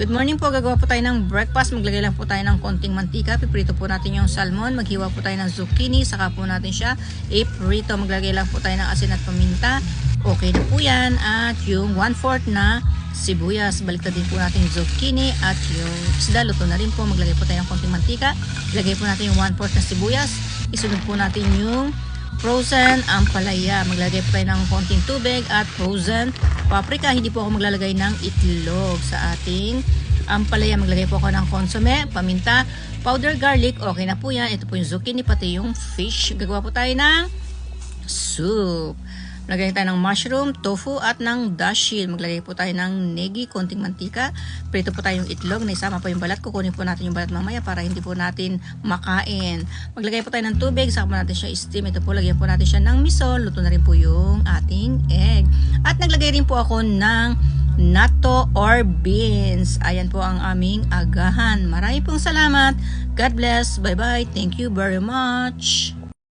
Good morning po, gagawa po tayo ng breakfast. Maglagay lang po tayo ng konting mantika. Piprito po natin yung salmon. Maghiwa po tayo ng zucchini. Saka po natin siya iprito. Maglagay lang po tayo ng asin at paminta. Okay na po yan. At yung 1/4 na sibuyas. Baliktad din po natin yung zucchini. At yung isda, luto na rin po. Maglagay po tayo ng konting mantika. Ilagay po natin yung 1/4 na sibuyas. Isunod po natin yung frozen ampalaya. Maglagay po tayo ng konting tubig at frozen paprika. Hindi po ako maglalagay ng itlog sa ating ampalaya. Maglagay po ako ng consomme, paminta, powder garlic. Okay na po yan. Ito po yung zucchini pati yung fish. Gagawa po tayo ng soup. Maglagay tayo ng mushroom, tofu at ng dashi. Maglagay po tayo ng negi, konting mantika. Prito po tayo yung itlog na isama po yung balat. Kukunin po natin yung balat mamaya para hindi po natin makain. Maglagay po tayo ng tubig, saka po natin siya steam. Ito po, lagyan po natin siya ng miso. Luto na rin po yung ating egg. At naglagay rin po ako ng natto or beans. Ayan po ang aming agahan. Maraming pong salamat. God bless. Bye-bye. Thank you very much.